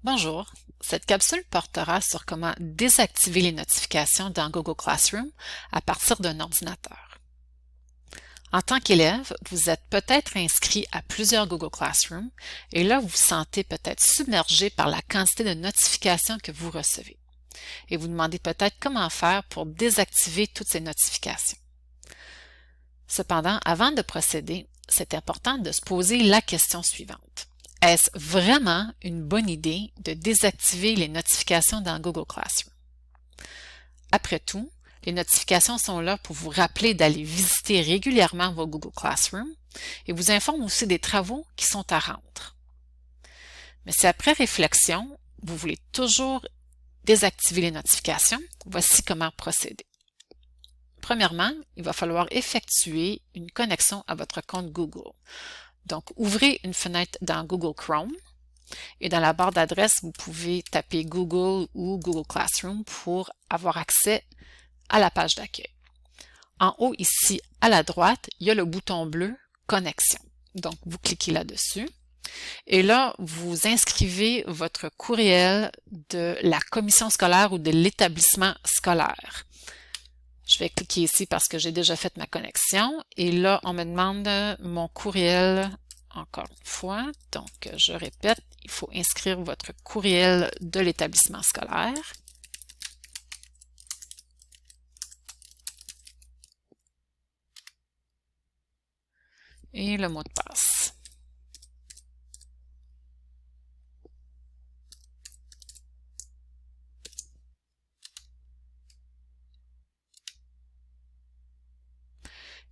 Bonjour, cette capsule portera sur comment désactiver les notifications dans Google Classroom à partir d'un ordinateur. En tant qu'élève, vous êtes peut-être inscrit à plusieurs Google Classroom et là, vous vous sentez peut-être submergé par la quantité de notifications que vous recevez. Et vous demandez peut-être comment faire pour désactiver toutes ces notifications. Cependant, avant de procéder, c'est important de se poser la question suivante. Est-ce vraiment une bonne idée de désactiver les notifications dans Google Classroom? Après tout, les notifications sont là pour vous rappeler d'aller visiter régulièrement vos Google Classroom et vous informent aussi des travaux qui sont à rendre. Mais si après réflexion, vous voulez toujours désactiver les notifications, voici comment procéder. Premièrement, il va falloir effectuer une connexion à votre compte Google. Donc, ouvrez une fenêtre dans Google Chrome et dans la barre d'adresse, vous pouvez taper Google ou Google Classroom pour avoir accès à la page d'accueil. En haut ici, à la droite, il y a le bouton bleu Connexion. Donc, vous cliquez là-dessus et là, vous inscrivez votre courriel de la commission scolaire ou de l'établissement scolaire. Je vais cliquer ici parce que j'ai déjà fait ma connexion et là, on me demande mon courriel encore une fois. Donc, je répète, il faut inscrire votre courriel de l'établissement scolaire. Et le mot de passe.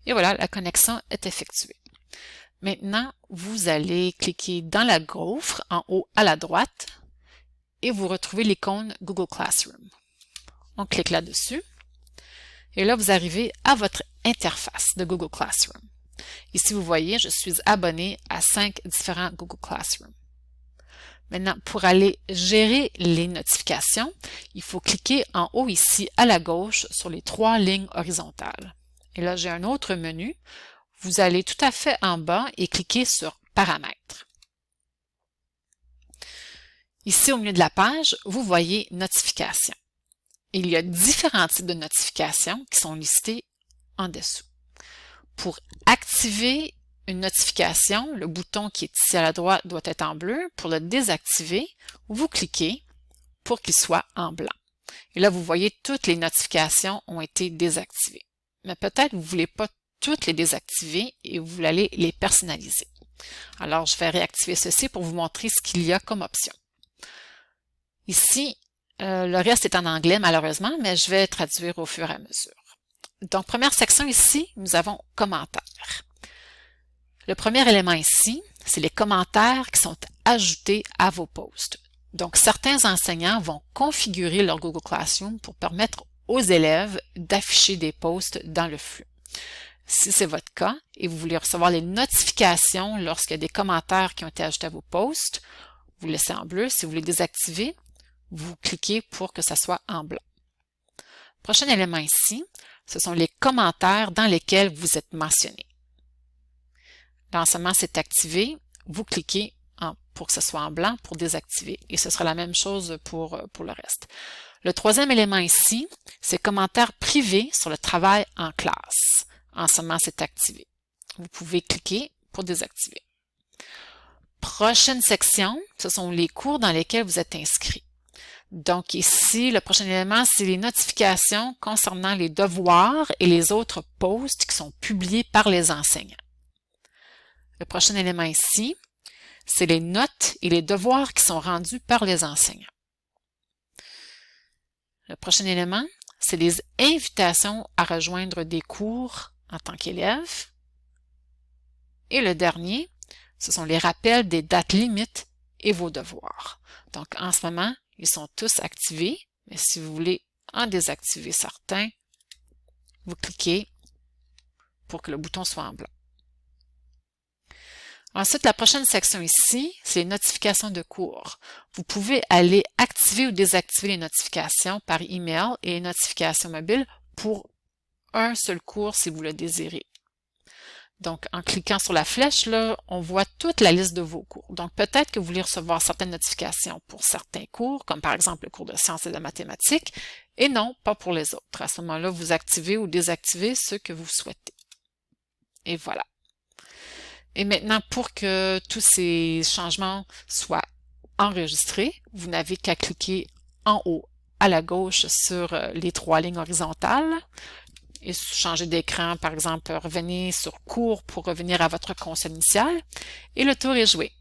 Et voilà, la connexion est effectuée. Maintenant, vous allez cliquer dans la gaufre en haut à la droite et vous retrouvez l'icône Google Classroom. On clique là-dessus et là, vous arrivez à votre interface de Google Classroom. Ici, vous voyez, je suis abonné à 5 différents Google Classroom. Maintenant, pour aller gérer les notifications, il faut cliquer en haut ici à la gauche sur les 3 lignes horizontales. Et là, j'ai un autre menu. Vous allez tout à fait en bas et cliquez sur Paramètres. Ici, au milieu de la page, vous voyez Notifications. Il y a différents types de notifications qui sont listés en dessous. Pour activer une notification, le bouton qui est ici à la droite doit être en bleu. Pour le désactiver, vous cliquez pour qu'il soit en blanc. Et là, vous voyez, toutes les notifications ont été désactivées. Mais peut-être vous ne voulez pas toutes les désactiver et vous voulez les personnaliser. Alors, je vais réactiver ceci pour vous montrer ce qu'il y a comme option. Ici, le reste est en anglais malheureusement, mais je vais traduire au fur et à mesure. Donc, première section ici, nous avons commentaires. Le premier élément ici, c'est les commentaires qui sont ajoutés à vos posts. Donc, certains enseignants vont configurer leur Google Classroom pour permettre aux élèves d'afficher des posts dans le flux. Si c'est votre cas et vous voulez recevoir les notifications lorsqu'il y a des commentaires qui ont été ajoutés à vos posts, vous laissez en bleu. Si vous voulez désactiver, vous cliquez pour que ça soit en blanc. Prochain élément ici, ce sont les commentaires dans lesquels vous êtes mentionné. L'enseignement s'est activé, vous cliquez pour que ce soit en blanc pour désactiver et ce sera la même chose pour le reste. Le troisième élément ici, c'est commentaires privés sur le travail en classe. Enseignement s'est activé. Vous pouvez cliquer pour désactiver. Prochaine section, ce sont les cours dans lesquels vous êtes inscrit. Donc ici, le prochain élément, c'est les notifications concernant les devoirs et les autres posts qui sont publiés par les enseignants. Le prochain élément ici, c'est les notes et les devoirs qui sont rendus par les enseignants. Le prochain élément, c'est les invitations à rejoindre des cours en tant qu'élève. Et le dernier, ce sont les rappels des dates limites et vos devoirs. Donc, en ce moment, ils sont tous activés, mais si vous voulez en désactiver certains, vous cliquez pour que le bouton soit en blanc. Ensuite, la prochaine section ici, c'est les notifications de cours. Vous pouvez aller activer ou désactiver les notifications par email et les notifications mobiles pour un seul cours si vous le désirez. Donc, en cliquant sur la flèche, là, on voit toute la liste de vos cours. Donc, peut-être que vous voulez recevoir certaines notifications pour certains cours, comme par exemple le cours de sciences et de mathématiques, et non, pas pour les autres. À ce moment-là, vous activez ou désactivez ceux que vous souhaitez. Et voilà. Et maintenant, pour que tous ces changements soient enregistrés, vous n'avez qu'à cliquer en haut à la gauche sur les 3 lignes horizontales et changer d'écran, par exemple, revenez sur cours pour revenir à votre console initiale et le tour est joué.